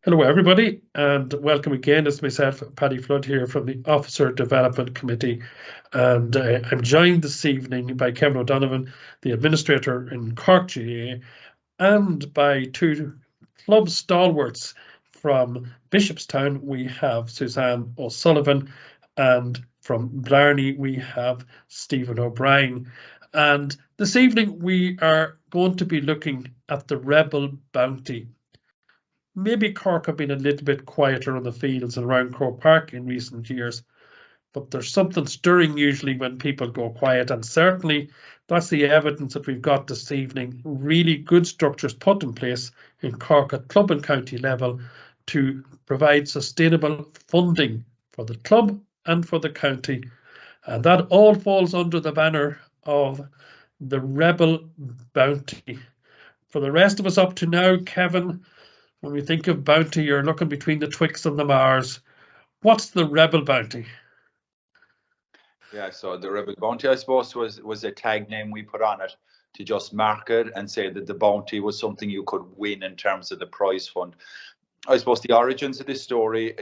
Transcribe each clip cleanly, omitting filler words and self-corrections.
Hello everybody, and welcome again. It's myself, Paddy Flood, here from the Officer Development Committee, and I'm joined this evening by Kevin O'Donovan, the Administrator in Cork GAA, and by two club stalwarts from Bishopstown. We have Suzanne O'Sullivan, and from Blarney we have Stephen O'Brien. And this evening we are going to be looking at the Rebel Bounty. Maybe Cork have been a little bit quieter on the fields and around Croke Park in recent years, but there's something stirring usually when people go quiet, and certainly that's the evidence that we've got this evening. Really good structures put in place in Cork at club and county level to provide sustainable funding for the club and for the county, and that all falls under the banner of the Rebel Bounty. For the rest of us up to now, Kevin, when we think of bounty, you're looking between the Twix and the Mars. What's the Rebel Bounty? Yeah, so the Rebel Bounty, I suppose, was a tag name we put on it to just mark it and say that the bounty was something you could win in terms of the prize fund. I suppose the origins of this story,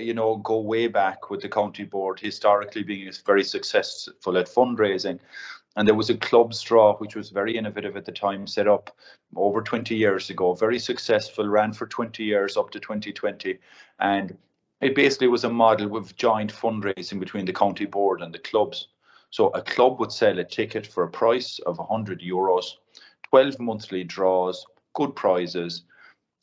go way back with the county board historically being very successful at fundraising. And there was a club straw, which was very innovative at the time, set up over 20 years ago, very successful, ran for 20 years up to 2020. And it basically was a model with joint fundraising between the county board and the clubs. So a club would sell a ticket for a price of €100, 12 monthly draws, good prizes.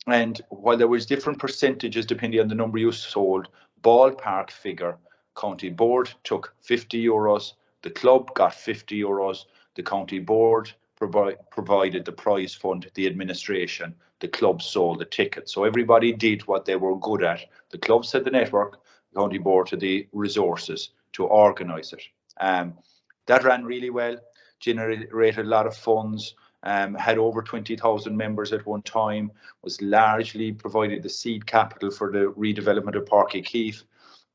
And while there was different percentages depending on the number you sold, ballpark figure, county board took €50, the club got €50, the county board provided the prize fund, the administration, the club sold the ticket. So everybody did what they were good at. The club set the network, the county board had the resources to organise it. That ran really well, generated a lot of funds, had over 20,000 members at one time, was largely provided the seed capital for the redevelopment of Páirc Uí Chaoimh.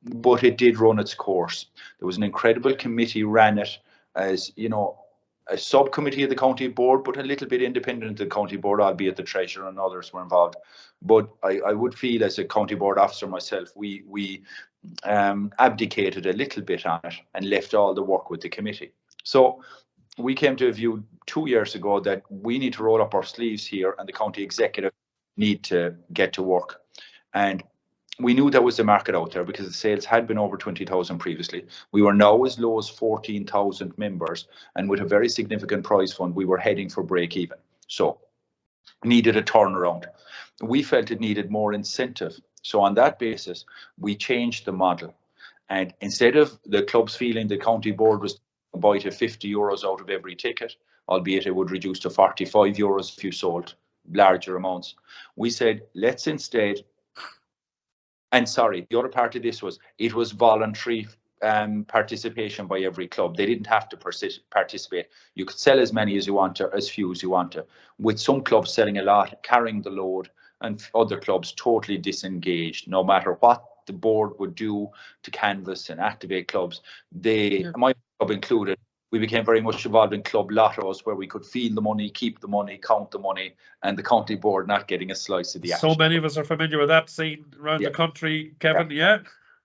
But it did run its course. There was an incredible committee ran it as, a subcommittee of the county board, but a little bit independent of the county board, albeit the treasurer and others were involved. But I would feel as a county board officer myself, we abdicated a little bit on it and left all the work with the committee. So we came to a view 2 years ago that we need to roll up our sleeves here and the county executive need to get to work. And we knew there was a market out there because the sales had been over 20,000 previously. We were now as low as 14,000 members, and with a very significant prize fund, we were heading for break even. So needed a turnaround. We felt it needed more incentive. So on that basis, we changed the model. And instead of the clubs feeling the county board was to buy to €50 out of every ticket, albeit it would reduce to €45 if you sold larger amounts, we said, let's instead. And sorry, the other part of this was, it was voluntary participation by every club. They didn't have to participate. You could sell as many as you want to, as few as you want to, with some clubs selling a lot, carrying the load, and other clubs totally disengaged. No matter what the board would do to canvass and activate clubs, my club included, we became very much involved in club lottos where we could feel the money, keep the money, count the money, and the county board not getting a slice of the action. So many of us are familiar with that scene around the country, Kevin, yeah.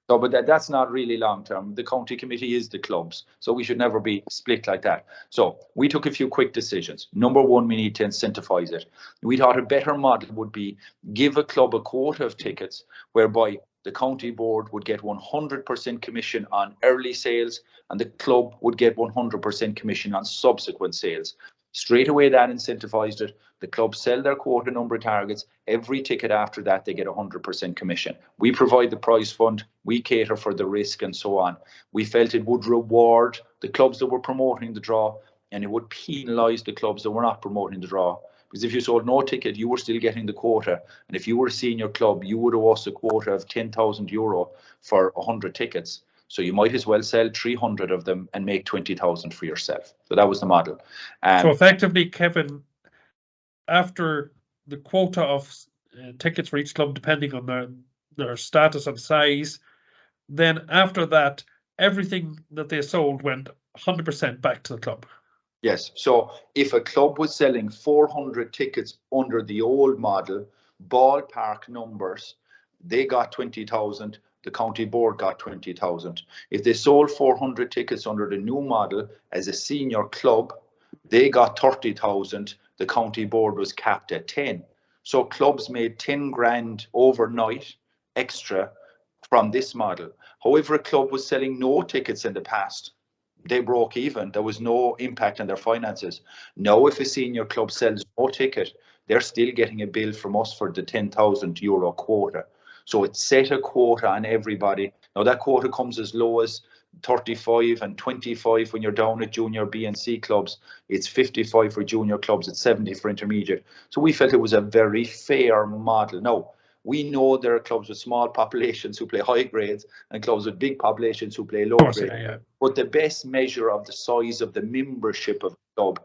So, but that's not really long term. The county committee is the clubs, so we should never be split like that. So we took a few quick decisions. Number one, we need to incentivise it. We thought a better model would be give a club a quota of tickets whereby the county board would get 100% commission on early sales and the club would get 100% commission on subsequent sales. Straight away that incentivised it. The clubs sell their quota number of targets. Every ticket after that, they get 100% commission. We provide the prize fund. We cater for the risk and so on. We felt it would reward the clubs that were promoting the draw and it would penalise the clubs that were not promoting the draw. Because if you sold no ticket, you were still getting the quota. And if you were a senior club, you would owe us a quota of €10,000 for 100 tickets. So you might as well sell 300 of them and make 20,000 for yourself. So that was the model. So effectively, Kevin, after the quota of tickets for each club, depending on their status and size, then after that, everything that they sold went 100% back to the club. Yes. So if a club was selling 400 tickets under the old model, ballpark numbers, they got 20,000. The county board got 20,000. If they sold 400 tickets under the new model as a senior club, they got 30,000. The county board was capped at 10. So clubs made 10 grand overnight extra from this model. However, a club was selling no tickets in the past. They broke even. There was no impact on their finances. Now, if a senior club sells no ticket, they're still getting a bill from us for the €10,000 quota. So it set a quota on everybody. Now that quota comes as low as 35 and 25 when you're down at junior B and C clubs. It's 55 for junior clubs, it's 70 for intermediate. So we felt it was a very fair model. Now, we know there are clubs with small populations who play high grades and clubs with big populations who play low grades. Yeah. But the best measure of the size of the membership of the club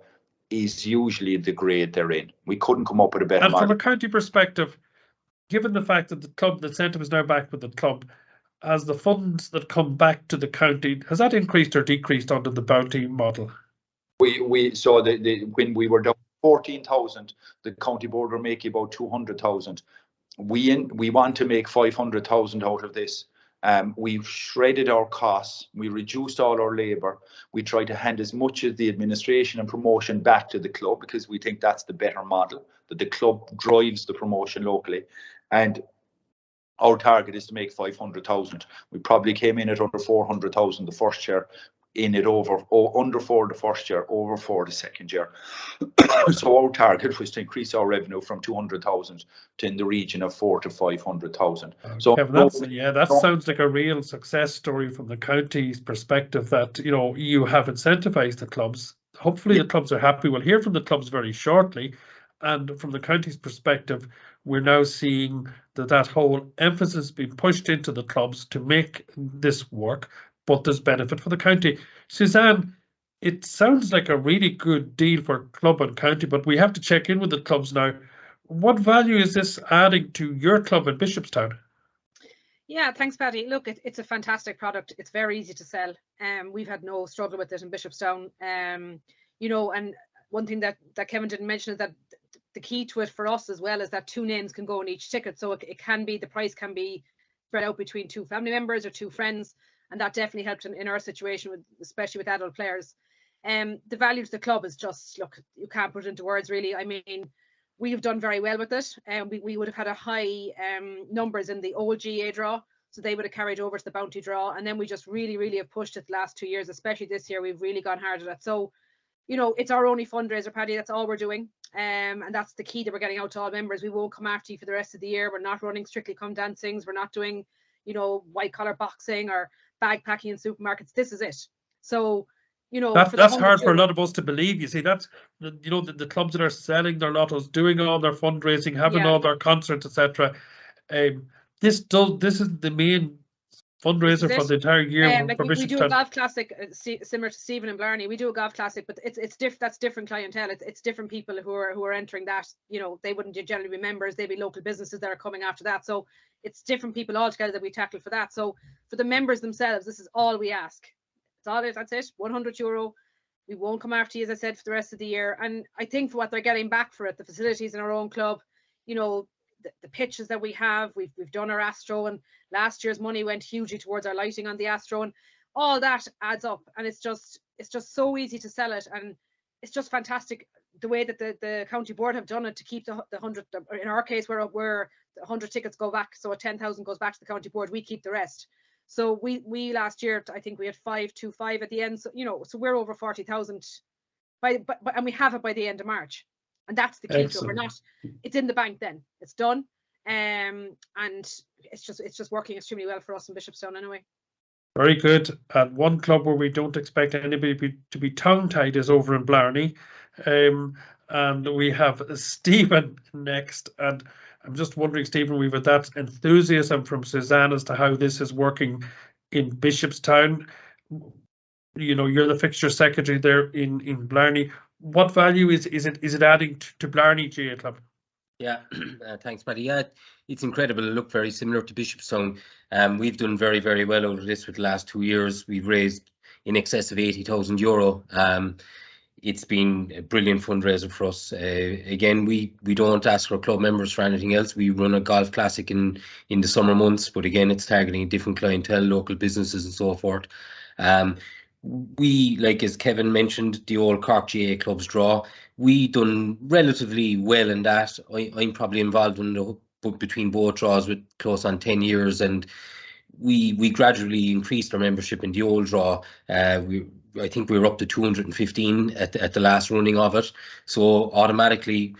is usually the grade they're in. We couldn't come up with a better model. And from a county perspective, given the fact that the club, the incentive is now back with the club, as the funds that come back to the county, has that increased or decreased under the bounty model? We saw when we were down 14,000, the county board were making about 200,000. We want to make 500,000 out of this. We've shredded our costs. We reduced all our labour. We try to hand as much of the administration and promotion back to the club because we think that's the better model, that the club drives the promotion locally. And our target is to make 500,000. We probably came in at under 400,000 the first year, under 4 the first year, over 4 the second year. So our target was to increase our revenue from 200,000 to in the region of 400,000 to 500,000. So Kevin, that sounds like a real success story from the county's perspective, that you have incentivized the clubs. Hopefully the clubs are happy. We'll hear from the clubs very shortly. And from the county's perspective, we're now seeing that whole emphasis being pushed into the clubs to make this work, but there's benefit for the county. Suzanne, it sounds like a really good deal for club and county, but we have to check in with the clubs now. What value is this adding to your club in Bishopstown? Yeah, thanks, Paddy. Look, it's a fantastic product. It's very easy to sell. We've had no struggle with it in Bishopstown. And one thing that Kevin didn't mention is that the key to it for us as well is that 2 names can go on each ticket. So it can be, the price can be spread out between 2 family members or 2 friends. And that definitely helped in our situation, especially with adult players. The value to the club is just, look, you can't put it into words really. I mean, we've done very well with it. We would have had a high numbers in the old GAA draw. So they would have carried over to the bounty draw. And then we just really, really have pushed it the last 2 years, especially this year. We've really gone hard at it. So, it's our only fundraiser, Paddy. That's all we're doing. And that's the key that we're getting out to all members. We won't come after you for the rest of the year. We're not running Strictly Come Dancings. We're not doing, white collar boxing or bag packing in supermarkets. This is it. So, that's hard for a lot of us to believe. You see, that's the clubs that are selling their lottos, doing all their fundraising, having all their concerts, etc. This is the main fundraiser for the entire year. We do a golf classic similar to Stephen and Blarney. We do a golf classic, but that's different clientele. It's different people who are entering that. They wouldn't generally be members. They'd be local businesses that are coming after that. So it's different people altogether that we tackle for that. So for the members themselves, this is all we ask. That's it. €100. We won't come after you, as I said, for the rest of the year. And I think for what they're getting back for it, the facilities in our own club, the pitches that we have, we've done our Astro, and last year's money went hugely towards our lighting on the Astro, and all that adds up. And it's just so easy to sell it, and it's just fantastic the way that the county board have done it to keep the 100. In our case, where the 100 tickets go back, so 10,000 goes back to the county board. We keep the rest. So we last year, I think we had 525 at the end. So so we're over 40,000 and we have it by the end of March. And that's the key to it. We're not, it's in the bank then. It's done. And it's just working extremely well for us in Bishopstown anyway. Very good. And one club where we don't expect anybody to be tongue-tied is over in Blarney. And we have Stephen next. And I'm just wondering, Stephen, we've had that enthusiasm from Suzanne as to how this is working in Bishopstown. You're the fixture secretary there in Blarney. What value is it adding to Blarney GA Club? Yeah, thanks, Paddy. Yeah, it's incredible. It looked very similar to Bishopstown. We've done very, very well over this with the last 2 years. We've raised in excess of €80,000. it's been a brilliant fundraiser for us. Again, we don't ask our club members for anything else. We run a golf classic in the summer months, but again, it's targeting different clientele, local businesses and so forth. We, like as Kevin mentioned, the old Cork GAA Club's draw, we done relatively well in that. I'm probably involved in between both draws with close on 10 years, and we gradually increased our membership in the old draw. I think we were up to 215 at the last running of it. So automatically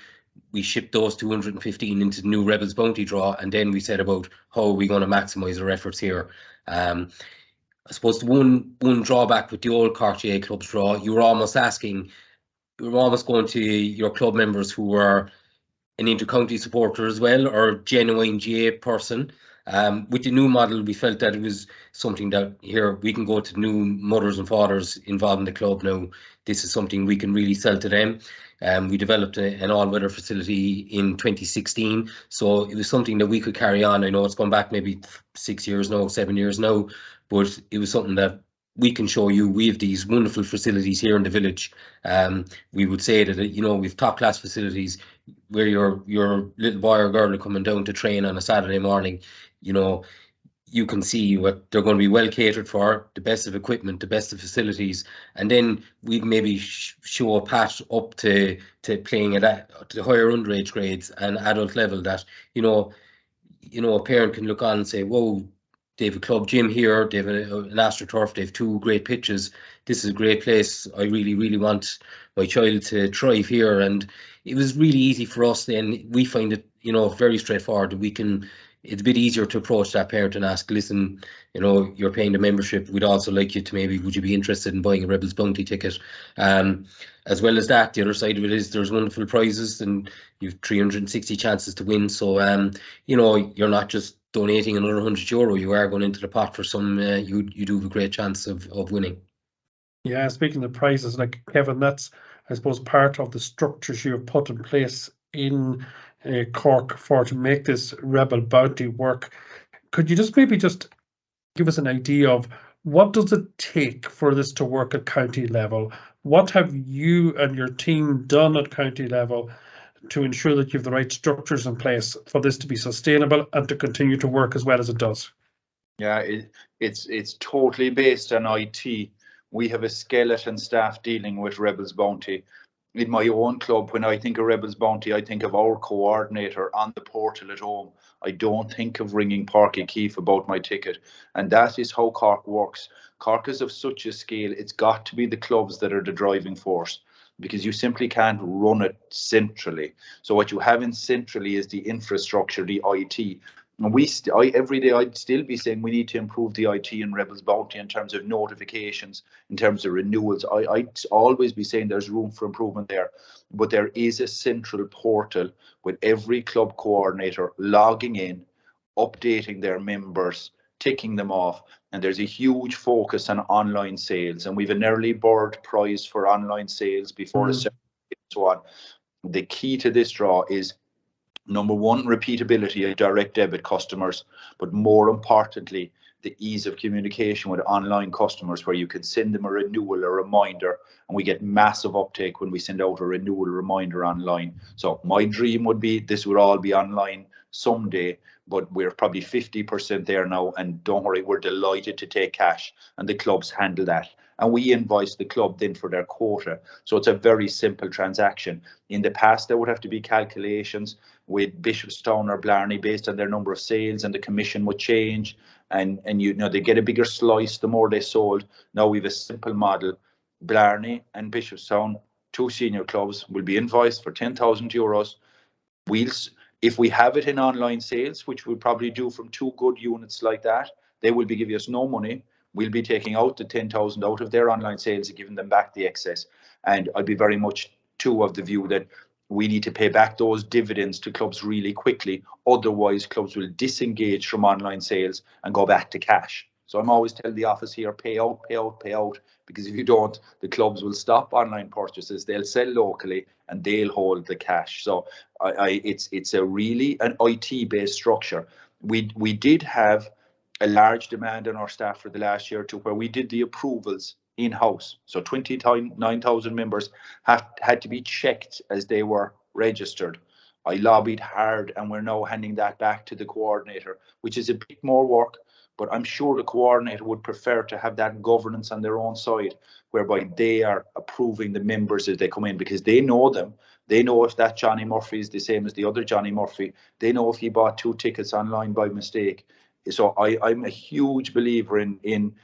we shipped those 215 into the new Rebels Bounty draw, and then we said about how are we going to maximise our efforts here. I suppose the one drawback with the old Cork GAA Club's draw, you were almost going to your club members who were an inter-county supporter as well, or genuine GA person. With the new model, we felt that it was something that here we can go to new mothers and fathers involved in the club now. This is something we can really sell to them. We developed an all-weather facility in 2016, so it was something that we could carry on. I know it's gone back maybe 6 years now, 7 years now, but it was something that we can show you. We have these wonderful facilities here in the village. We would say that, you know, we've top class facilities where your little boy or girl are coming down to train on a Saturday morning. You know, you can see what they're going to be well catered for, the best of equipment, the best of facilities, and then we'd maybe show a path up to playing at the higher underage grades and adult level that, you know, a parent can look on and say, whoa, they have a club gym here, they have an AstroTurf, they have 2 great pitches. This is a great place. I really, really want my child to thrive here. And it was really easy for us then. We find it, you know, very straightforward. It's a bit easier to approach that parent and ask, listen, you know, you're paying the membership. We'd also like you to would you be interested in buying a Rebels Bounty ticket? As well as that, the other side of it is there's wonderful prizes and you've 360 chances to win. So, you know, you're not just donating another €100. You are going into the pot for some, you do have a great chance of winning. Yeah, speaking of prizes, like Kevin, that's, I suppose, part of the structures you have put in place in Cork to make this Rebel Bounty work. Could you just give us an idea of what does it take for this to work at county level? What have you and your team done at county level to ensure that you have the right structures in place for this to be sustainable and to continue to work as well as it does? Yeah, it's totally based on IT. We have a skeleton staff dealing with Rebels Bounty. In my own club, when I think of Rebels Bounty, I think of our coordinator on the portal at home. I don't think of ringing Páirc Keefe about my ticket. And that is how Cork works. Cork is of such a scale, it's got to be the clubs that are the driving force, because you simply can't run it centrally. So what you have in centrally is the infrastructure, the IT. And every day I'd still be saying we need to improve the IT in Rebels Bounty in terms of notifications, in terms of renewals. I'd always be saying there's room for improvement there. But there is a central portal with every club coordinator logging in, updating their members, ticking them off. And there's a huge focus on online sales. And we've an early bird prize for online sales before the ceremony and so on. The key to this draw is, number one, repeatability of direct debit customers, but more importantly, the ease of communication with online customers, where you can send them a renewal, a reminder, and we get massive uptake when we send out a renewal reminder online. So my dream would be this would all be online someday, but we're probably 50% there now, and don't worry, we're delighted to take cash, and the clubs handle that. And we invoice the club then for their quota. So it's a very simple transaction. In the past, there would have to be calculations with Bishopstown or Blarney based on their number of sales, and the commission would change. And you know, they get a bigger slice the more they sold. Now we have a simple model. Blarney and Bishopstown, 2 senior clubs, will be invoiced for €10,000. If we have it in online sales, which we'll probably do from 2 good units like that, they will be giving us no money. We'll be taking out the 10,000 out of their online sales and giving them back the excess. And I'd be very much too of the view that we need to pay back those dividends to clubs really quickly. Otherwise, clubs will disengage from online sales and go back to cash. So I'm always telling the office here, pay out, pay out, pay out, because if you don't, the clubs will stop online purchases. They'll sell locally and they'll hold the cash. So it's a really an IT-based structure. We did have a large demand on our staff for the last year or two, where we did the approvals in-house. So 29,000 members had to be checked as they were registered. I lobbied hard, and we're now handing that back to the coordinator, which is a bit more work, but I'm sure the coordinator would prefer to have that governance on their own side, whereby they are approving the members as they come in, because they know them. They know if that Johnny Murphy is the same as the other Johnny Murphy. They know if he bought 2 tickets online by mistake. So I'm a huge believer in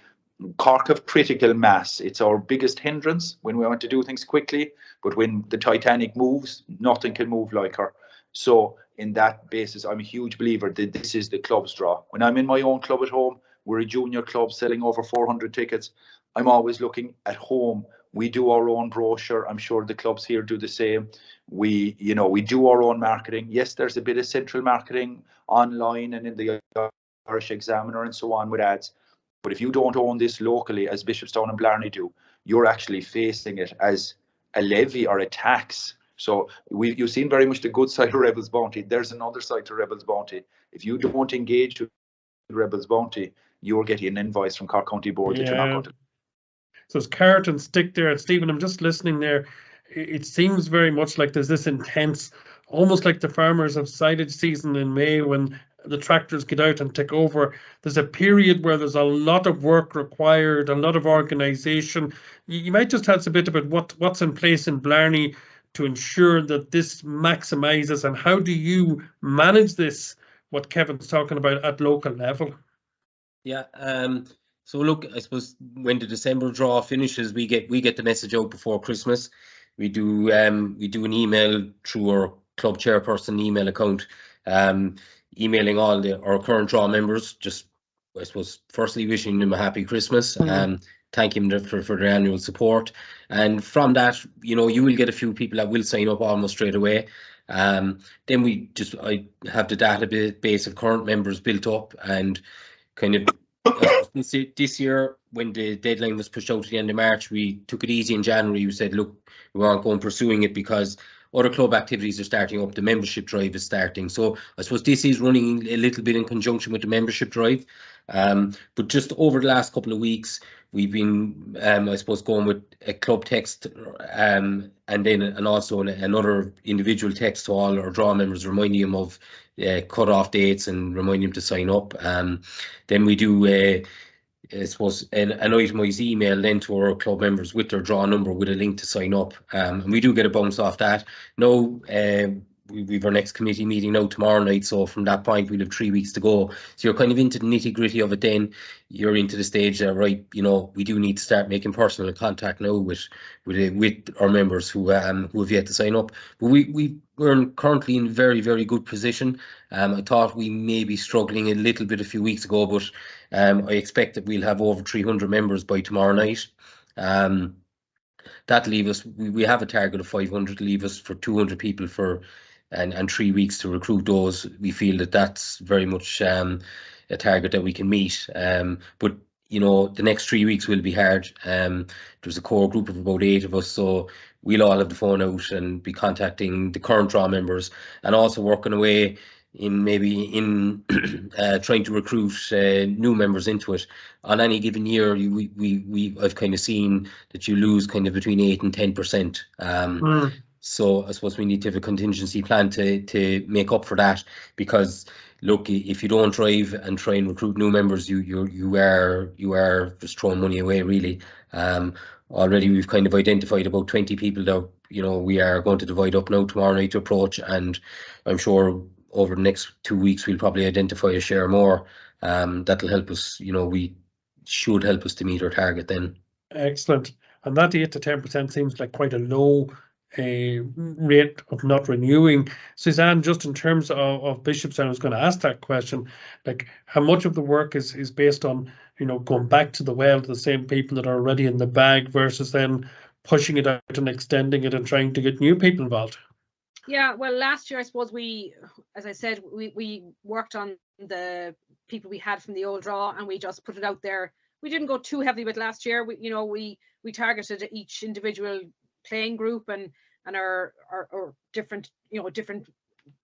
Cork of critical mass. It's our biggest hindrance when we want to do things quickly, but when the Titanic moves, nothing can move like her. So in that basis, I'm a huge believer that this is the club's draw. When I'm in my own club at home, we're a junior club selling over 400 tickets. I'm always looking at home. We do our own brochure. I'm sure the clubs here do the same. We do our own marketing. Yes, there's a bit of central marketing online and in the Irish Examiner and so on with ads. But if you don't own this locally, as Bishopstown and Blarney do, you're actually facing it as a levy or a tax. So you've seen very much the good side of Rebels Bounty. There's another side to Rebels Bounty. If you don't engage with Rebels Bounty, you're getting an invoice from Cork County Board that you're not going to. So it's carrot and stick there. And Stephen, I'm just listening there. It seems very much like there's this intense, almost like the farmers have silage season in May when the tractors get out and take over. There's a period where there's a lot of work required, a lot of organisation. You might just tell us a bit about what's in place in Blarney to ensure that this maximises, and how do you manage this, what Kevin's talking about, at local level? Yeah, so look, I suppose when the December draw finishes, we get the message out before Christmas. We do an email through our club chairperson email account, emailing all our current draw members, just I suppose firstly wishing them a happy Christmas, thanking them for their annual support, and from that, you will get a few people that will sign up almost straight away. Then I have the database of current members built up, and kind of this year, when the deadline was pushed out to the end of March, we took it easy in January. We said, look, we aren't going pursuing it because other club activities are starting up. The membership drive is starting. So I suppose this is running a little bit in conjunction with the membership drive. But just over the last couple of weeks, we've been, I suppose, going with a club text and also another individual text to all our draw members, reminding them of cut-off dates and reminding them to sign up. Then we do, I suppose, an itemised email then to our club members with their draw number with a link to sign up. And we do get a bounce off that. No, we've our next committee meeting now tomorrow night, so from that point we'll have 3 weeks to go. So you're kind of into the nitty-gritty of it. Then you're into the stage that, right, we do need to start making personal contact now with our members who have yet to sign up. But we're currently in very, very good position. I thought we may be struggling a little bit a few weeks ago, but I expect that we'll have over 300 members by tomorrow night. That leave us, we have a target of 500, leave us for 200 people and 3 weeks to recruit those. We feel that that's very much a target that we can meet. But the next 3 weeks will be hard. There's a core group of about 8 of us, so we'll all have the phone out and be contacting the current draw members, and also working away in trying to recruit new members into it. On any given year, I've kind of seen that you lose kind of between 8 and 10%. So I suppose we need to have a contingency plan to make up for that, because look, if you don't drive and try and recruit new members, you are just throwing money away, really. Already we've kind of identified about 20 people that we are going to divide up now tomorrow night to approach, and I'm sure over the next 2 weeks we'll probably identify a share more. That'll help us. We should help us to meet our target then. Excellent. And that 8 to 10% seems like quite a low rate of not renewing. Suzanne, just in terms of Bishopstown, I was going to ask that question, like how much of the work is based on going back to the well to the same people that are already in the bag versus then pushing it out and extending it and trying to get new people involved? Yeah, well, last year I suppose as I said, we worked on the people we had from the old draw, and we just put it out there. We didn't go too heavy with last year. We targeted each individual playing group and our different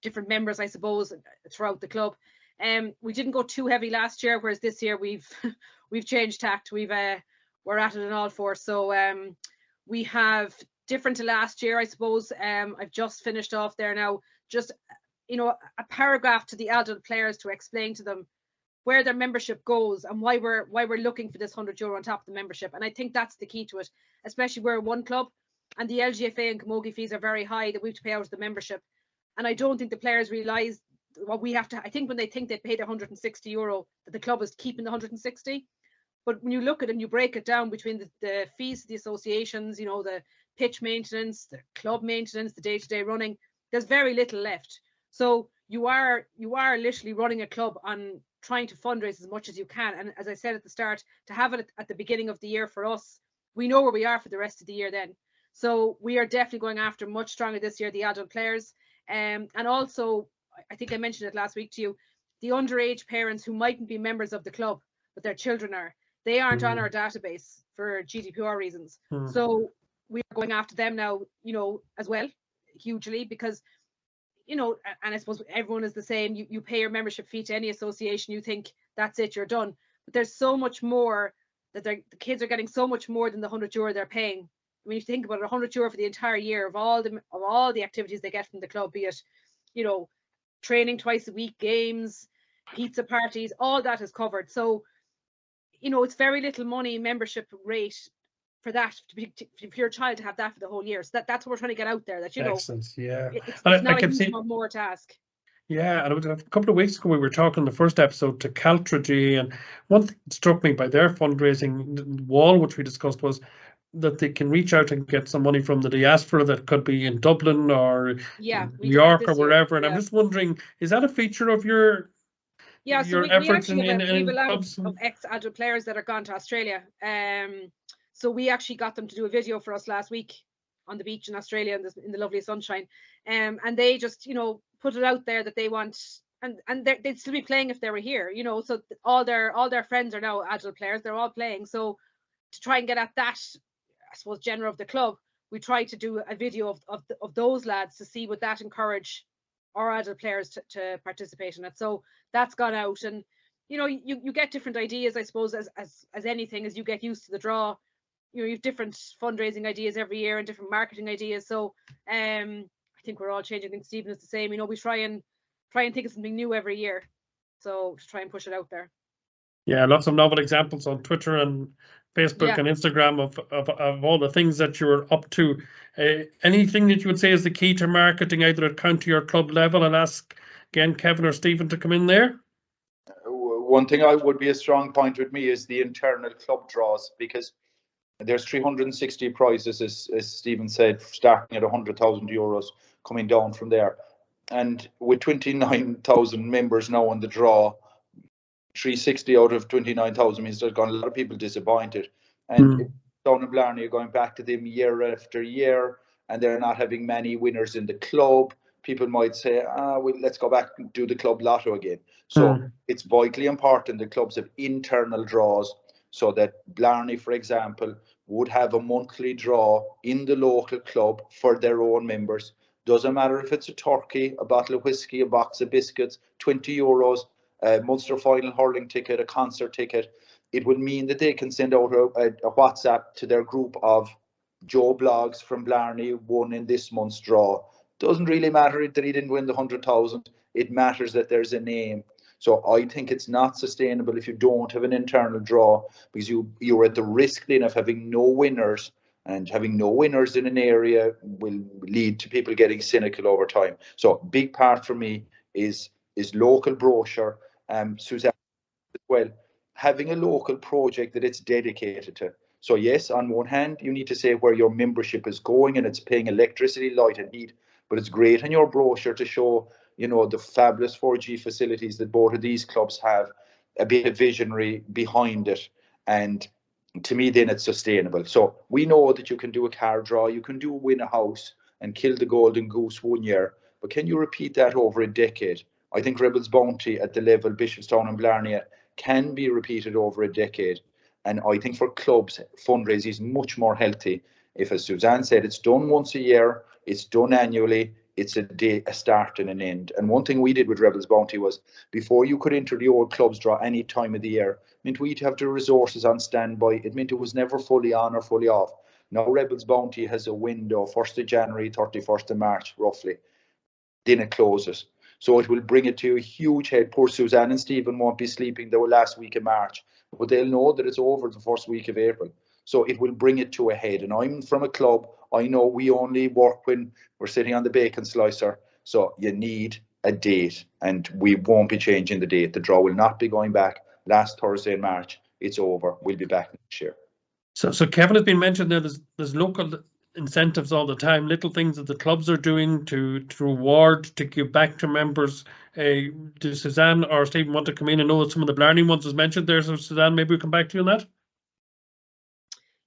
different members, I suppose, throughout the club. We didn't go too heavy last year, whereas this year we've changed tact. we're at it in all force. So we have, different to last year, I suppose. I've just finished off there now, just, you know, a paragraph to the adult players to explain to them where their membership goes and why we're looking for this €100 on top of the membership. And I think that's the key to it, especially we're one club and the LGFA and camogie fees are very high that we have to pay out of the membership. And I don't think the players realise what we have to. I think when they think they pay the €160, that the club is keeping the 160. But when you look at it and you break it down between the fees, the associations, you know, the pitch maintenance, the club maintenance, the day-to-day running, there's very little left. So you are literally running a club on trying to fundraise as much as you can. And as I said at the start, to have it at the beginning of the year for us, we know where we are for the rest of the year then. So we are definitely going after much stronger this year, the adult players. And also, I think I mentioned it last week to you, the underage parents who mightn't be members of the club, but their children are, they aren't on our database for GDPR reasons. So we are going after them now, you know, as well, hugely, because, you know, and I suppose everyone is the same. You pay your membership fee to any association, you think that's it, you're done. But there's so much more, that the kids are getting so much more than the €100 they're paying. I mean, if you think about it, €100 for the entire year of all the activities they get from the club, be it, you know, training twice a week, games, pizza parties, all that is covered. So, you know, it's very little money membership rate for that, for your child to have that for the whole year. So that's what we're trying to get out there, that, you know, Excellent, yeah. It's not a huge more task. Yeah, and a couple of weeks ago we were talking in the first episode to Caltra GA, and one thing that struck me by their fundraising wall, which we discussed, was that they can reach out and get some money from the diaspora that could be in Dublin or New York or wherever. And I'm just wondering, is that a feature of your efforts we have a lot clubs? of ex-adult players that are gone to Australia. So we actually got them to do a video for us last week on the beach in Australia in the lovely sunshine. And they just, you know, put it out there that they want, and they'd still be playing if they were here, you know. So all their friends are now adult players. They're all playing. So to try and get at that, I suppose, genre of the club, we tried to do a video of those lads to see would that encourage our adult players to participate in it. So that's gone out, and you know, you get different ideas, I suppose, as anything, as you get used to the draw. You know, you have different fundraising ideas every year and different marketing ideas. So I think we're all changing. I think Stephen is the same. You know, we try and think of something new every year, so to try and push it out there. Yeah, lots of novel examples on Twitter and Facebook and Instagram of all the things that you're up to. Anything that you would say is the key to marketing, either at county or club level? I'll ask again Kevin or Stephen to come in there. One thing I would be a strong point with me is the internal club draws, because there's 360 prizes, as Stephen said, starting at €100,000, coming down from there. And with 29,000 members now on the draw, 360 out of 29,000 means there's gone a lot of people disappointed. And down in Blarney, you're going back to them year after year, and they're not having many winners in the club. People might say, well, let's go back and do the club lotto again. So it's vitally important the clubs have internal draws, so that Blarney, for example, would have a monthly draw in the local club for their own members. Doesn't matter if it's a turkey, a bottle of whiskey, a box of biscuits, €20, a Munster final hurling ticket, a concert ticket. It will mean that they can send out a WhatsApp to their group of Joe Blogs from Blarney won in this month's draw. Doesn't really matter that he didn't win the 100,000. It matters that there's a name. So I think it's not sustainable if you don't have an internal draw, because you're at the risk then of having no winners, and having no winners in an area will lead to people getting cynical over time. So big part for me is local brochure. Suzanne as well, having a local project that it's dedicated to. So yes, on one hand, you need to say where your membership is going and it's paying electricity, light and heat, but it's great in your brochure to show, you know, the fabulous 4G facilities that both of these clubs have, a bit of visionary behind it. And to me, then it's sustainable. So we know that you can do a car draw, you can do win a house and kill the golden goose one year, but can you repeat that over a decade? I think Rebels Bounty at the level Bishopstown and Blarney can be repeated over a decade. And I think for clubs, fundraising is much more healthy if, as Suzanne said, it's done once a year, it's done annually, it's a start and an end. And one thing we did with Rebels Bounty was, before you could enter the old clubs draw any time of the year, it meant we'd have the resources on standby. It meant it was never fully on or fully off. Now Rebels Bounty has a window, 1st of January, 31st of March, roughly. Then it closes. So it will bring it to a huge head. Poor Suzanne and Stephen won't be sleeping the last week of March, but they'll know that it's over the first week of April. So it will bring it to a head. And I'm from a club. I know we only work when we're sitting on the bacon slicer. So you need a date, and we won't be changing the date. The draw will not be going back last Thursday in March. It's over. We'll be back next year. So Kevin has been mentioned there. There's local incentives all the time, little things that the clubs are doing to reward, to give back to members. Do Suzanne or Stephen want to come in? I know some of the Blarney ones was mentioned there, so Suzanne, maybe we'll come back to you on that.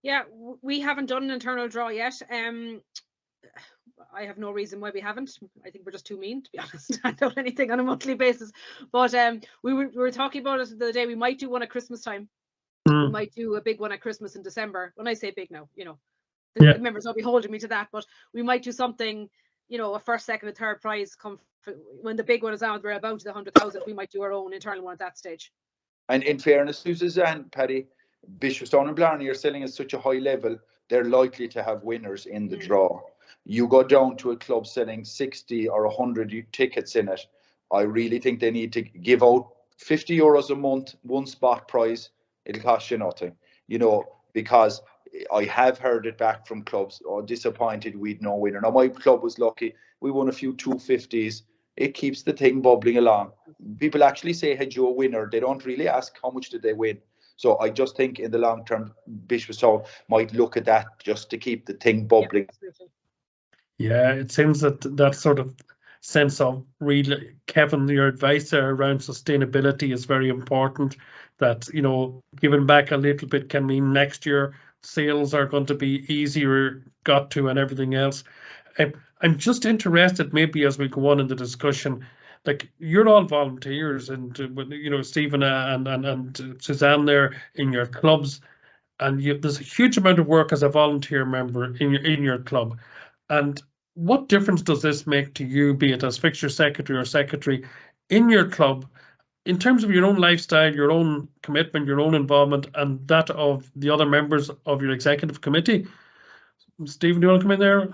Yeah, we haven't done an internal draw yet. I have no reason why we haven't. I think we're just too mean, to be honest. I don't anything on a monthly basis. But we were talking about it the other day. We might do one at Christmas time. We might do a big one at Christmas in December. When I say big now, you know, the members will be holding me to that. But we might do something, you know, a first, second, and third prize come when the big one is on. We're about to the 100,000. We might do our own internal one at that stage. And in fairness to Suzanne, Paddy, Bishopstown and Blarney are selling at such a high level, they're likely to have winners in the draw. You go down to a club selling 60 or 100 tickets in it, I really think they need to give out €50 a month, one spot prize. It'll cost you nothing, you know, because I have heard it back from clubs, disappointed we'd no winner. Now, my club was lucky. We won a few 250s. It keeps the thing bubbling along. People actually say, had you a winner? They don't really ask how much did they win. So I just think in the long term, Bishopstown might look at that just to keep the thing bubbling. Yeah, it seems that sort of sense of really, Kevin, your advice there around sustainability is very important. That, you know, giving back a little bit can mean next year sales are going to be easier got to and everything else. I'm just interested, maybe as we go on in the discussion, like you're all volunteers, and you know, Stephen and Suzanne there in your clubs, and there's a huge amount of work as a volunteer member in your club. And what difference does this make to you, be it as fixture secretary or secretary in your club, in terms of your own lifestyle, your own commitment, your own involvement, and that of the other members of your executive committee? Stephen, do you want to come in there?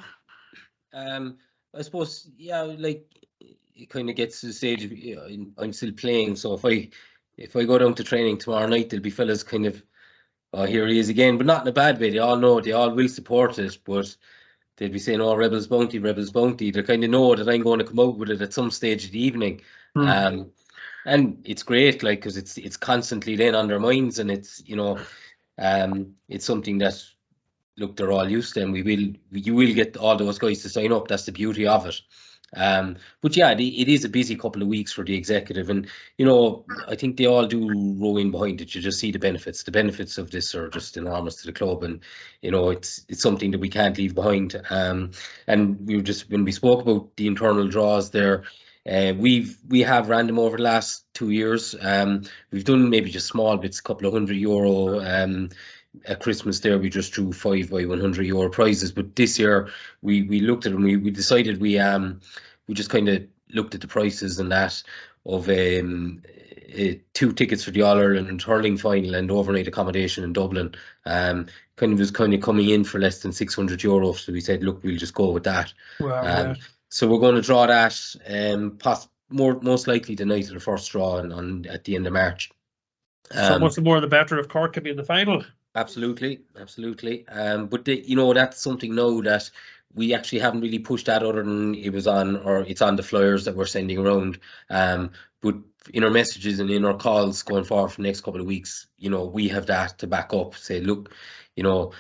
I suppose, yeah, like it kind of gets to the stage of, you know, I'm still playing. So if I go down to training tomorrow night, there'll be fellas kind of, oh, here he is again, but not in a bad way. They all know, they all will support it, but they'll be saying, oh, Rebels Bounty, Rebels Bounty. They kind of know that I'm going to come out with it at some stage of the evening. And it's great, like, because it's constantly then on their minds, and it's, you know, it's something that, look, they're all used to, and you will get all those guys to sign up. That's the beauty of it. But yeah, it is a busy couple of weeks for the executive, and you know, I think they all do row in behind it. You just see the benefits. The benefits of this are just enormous to the club, and you know, it's something that we can't leave behind. And when we spoke about the internal draws there, we have ran them over the last 2 years. We've done maybe just small bits, a couple of €100. At Christmas there, we just drew 5 by €100 prizes. But this year we looked at them. We decided we just kind of looked at the prices and that of 2 tickets for the All-Ireland hurling final and overnight accommodation in Dublin. Was coming in for less than €600. So we said, look, we'll just go with that. Wow, So we're going to draw that most likely the night of the first draw at the end of March. So much the more the better if Cork can be in the final. Absolutely. But you know, that's something now that we actually haven't really pushed that, other than it's on the flyers that we're sending around. But in our messages and in our calls going forward for the next couple of weeks, you know, we have that to back up. Say, look, you know,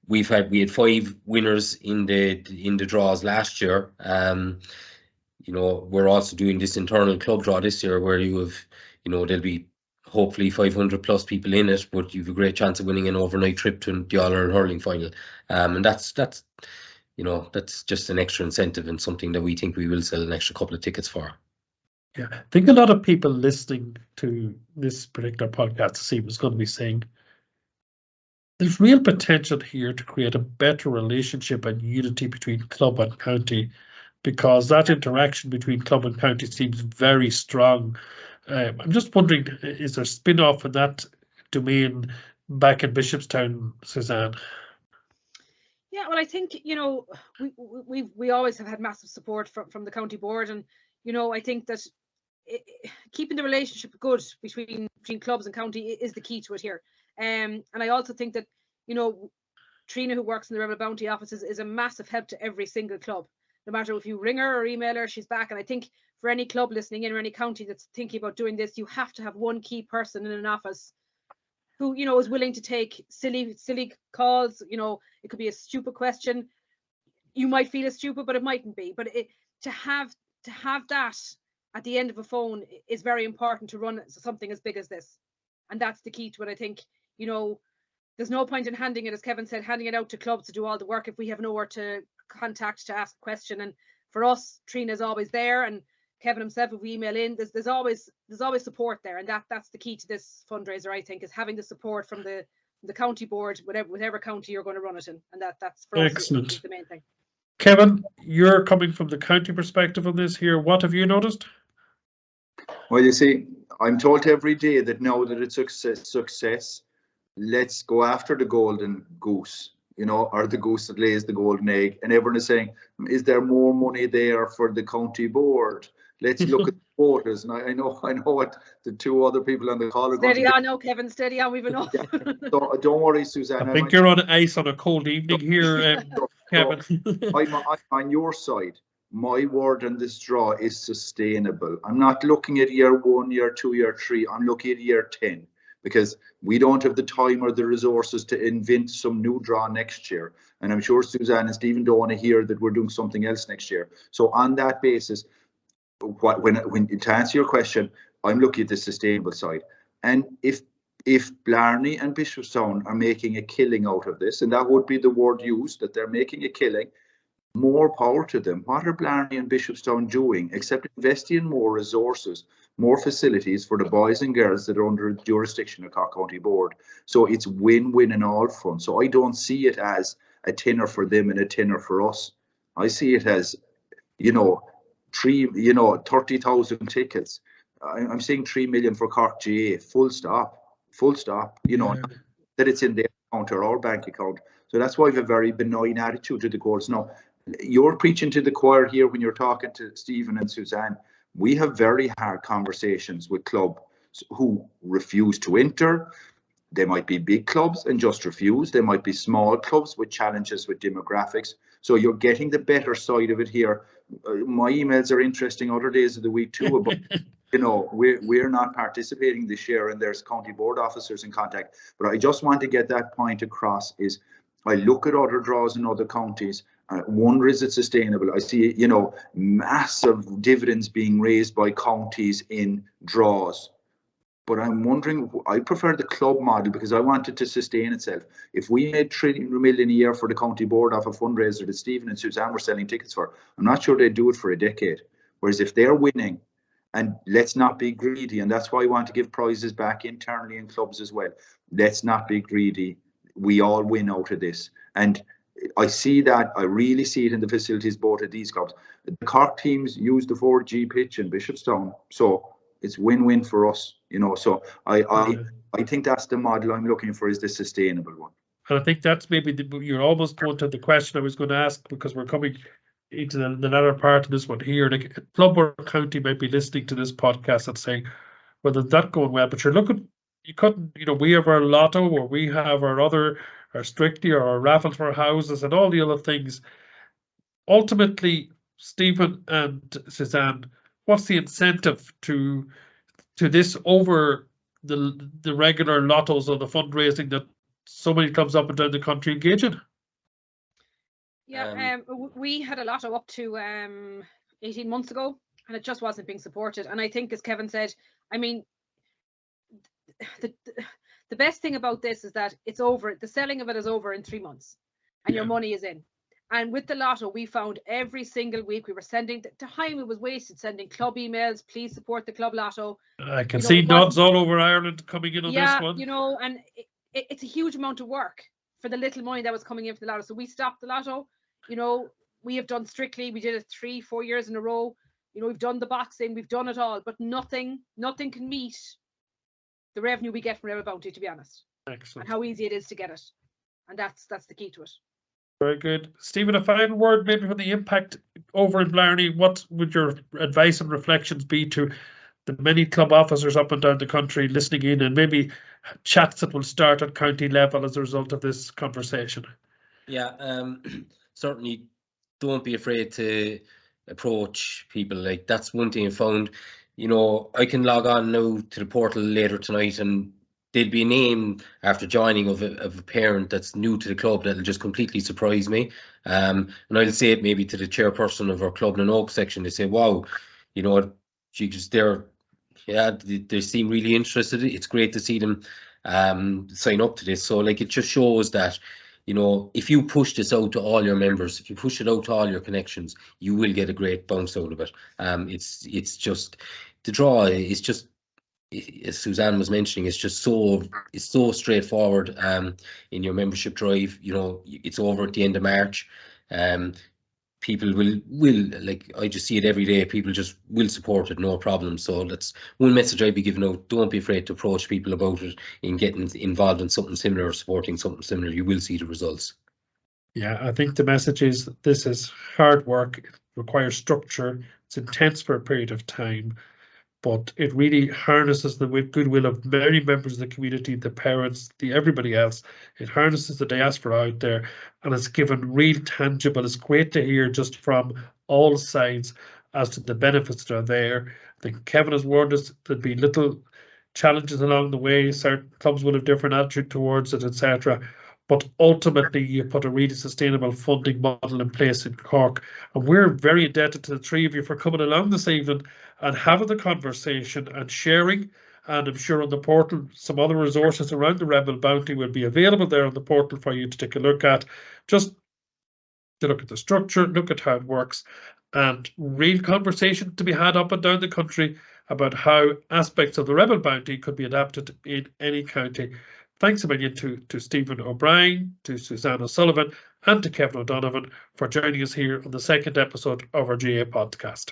we had 5 winners in the draws last year. You know, we're also doing this internal club draw this year, where there'll be hopefully 500 plus people in it, but you've a great chance of winning an overnight trip to the All-Ireland hurling final. And that's just an extra incentive, and something that we think we will sell an extra couple of tickets for. Yeah, I think a lot of people listening to this particular podcast this evening is going to be saying, there's real potential here to create a better relationship and unity between club and county because that interaction between club and county seems very strong. I'm just wondering, is there spin-off in that domain back in Bishopstown, Suzanne? Yeah, well, I think, you know, we always have had massive support from the county board, and, you know, I think that keeping the relationship good between clubs and county is the key to it here. And I also think that, you know, Trina, who works in the Rebel Bounty offices, is a massive help to every single club. No matter if you ring her or email her, she's back. And I think for any club listening in or any county that's thinking about doing this, you have to have one key person in an office who, you know, is willing to take silly calls. You know, it could be a stupid question. You might feel it's stupid, but it mightn't be. But to have that at the end of a phone is very important to run something as big as this. And that's the key to it. I think, you know, there's no point in handing it, as Kevin said, handing it out to clubs to do all the work if we have nowhere to contact to ask a question. And for us, Trina's always there, and Kevin himself, if we email in, there's always support there. And that's the key to this fundraiser, I think, is having the support from the county board, whatever county you're going to run it in. And that's for Excellent. us the main thing. Kevin, you're coming from the county perspective on this here. What have you noticed? Well, you see, I'm told every day that now that it's success, let's go after the golden goose, you know, or the goose that lays the golden egg. And everyone is saying, is there more money there for the county board? Let's look at the quotas. And I know what the two other people on the call are steady on now, Kevin, steady on, we've enough. Don't worry, Suzanne. I think you're on ice on a cold evening here, Kevin. I'm on your side. My word on this draw is sustainable. I'm not looking at year 1, year 2, year 3. I'm looking at year 10. Because we don't have the time or the resources to invent some new draw next year. And I'm sure Suzanne and Stephen don't want to hear that we're doing something else next year. So on that basis, when to answer your question, I'm looking at the sustainable side. And if Blarney and Bishopstown are making a killing out of this, and that would be the word used, that they're making a killing, more power to them. What are Blarney and Bishopstown doing except investing in more resources, more facilities for the boys and girls that are under jurisdiction of Cork County Board? So it's win-win in all fronts. So I don't see it as a tenner for them and a tenner for us. I see it as, you know, 30,000 tickets. I'm saying 3 million for Cork GAA, full stop, you know, that it's in their account or our bank account. So that's why I have a very benign attitude to the goals. Now, you're preaching to the choir here when you're talking to Stephen and Suzanne. We have very hard conversations with clubs who refuse to enter. They might be big clubs and just refuse. They might be small clubs with challenges with demographics. So you're getting the better side of it here. My emails are interesting other days of the week too, but you know, we're not participating this year, and there's county board officers in contact. But I just want to get that point across is I look at other draws in other counties. Wonder, is it sustainable? I see, you know, massive dividends being raised by counties in draws. But I'm wondering, I prefer the club model because I want it to sustain itself. If we made 3 million a year for the county board off a fundraiser that Stephen and Suzanne were selling tickets for, I'm not sure they'd do it for a decade. Whereas if they're winning, and let's not be greedy, and that's why I want to give prizes back internally in clubs as well. Let's not be greedy. We all win out of this. And I see that, I really see it in the facilities both at these clubs. The Cork teams use the 4G pitch in Bishopstown, so it's win-win for us, you know. So I think that's the model I'm looking for, is the sustainable one. And I think that's maybe you're almost going to the question I was going to ask, because we're coming into the latter part of this one here. Like, club or county might be listening to this podcast and saying, well, that's not going well, but you're looking, you couldn't, you know, we have our lotto, or we have our strictly, or our raffle for houses and all the other things. Ultimately, Stephen and Suzanne, what's the incentive to this over the regular lottos or the fundraising that so many clubs up and down the country engage in? Yeah, we had a lotto up to 18 months ago, and it just wasn't being supported. And I think, as Kevin said, I mean, the best thing about this is that it's over. The selling of it is over in 3 months, and your money is in. And with the lotto, we found every single week we were sending, the time was wasted sending club emails, please support the club lotto. I can see nods all over Ireland coming in on this one. You know, and it's a huge amount of work for the little money that was coming in for the lotto. So we stopped the lotto. You know, we have done Strictly. We did it 3-4 years in a row. You know, we've done the boxing, we've done it all, but nothing can meet the revenue we get from Rebel Bounty, to be honest. Excellent. And how easy it is to get it. And that's the key to it. Very good. Stephen, a final word maybe for the impact over in Blarney. What would your advice and reflections be to the many club officers up and down the country listening in, and maybe chats that will start at county level as a result of this conversation? Yeah, certainly don't be afraid to approach people. Like, that's one thing I found. You know, I can log on now to the portal later tonight and there'll be a name after joining of a parent that's new to the club that'll just completely surprise me. And I'll say it maybe to the chairperson of our Club in Oak section. They say, wow, you know, they seem really interested. It's great to see them sign up to this. So like, it just shows that, you know, if you push this out to all your members, if you push it out to all your connections, you will get a great bounce out of it. It's just, the draw is just, as Suzanne was mentioning, it's so straightforward in your membership drive. You know, it's over at the end of March. People will like, I just see it every day, people just will support it, no problem. So that's one message I'd be giving out. Don't be afraid to approach people about it, in getting involved in something similar or supporting something similar. You will see the results. Yeah, I think the message is that this is hard work, it requires structure, it's intense for a period of time, but it really harnesses the goodwill of many members of the community, the parents, everybody else. It harnesses the diaspora out there, and it's given real tangible. It's great to hear just from all sides as to the benefits that are there. I think Kevin has warned us there'd be little challenges along the way. Certain clubs will have different attitude towards it, etc. But ultimately, you put a really sustainable funding model in place in Cork. And we're very indebted to the three of you for coming along this evening and having the conversation and sharing. And I'm sure on the portal, some other resources around the Rebel Bounty will be available there on the portal for you to take a look at. Just to look at the structure, look at how it works, and real conversation to be had up and down the country about how aspects of the Rebel Bounty could be adapted in any county. Thanks a million to Stephen O'Brien, to Suzanne O'Sullivan, and to Kevin O'Donovan for joining us here on the second episode of our GAA podcast.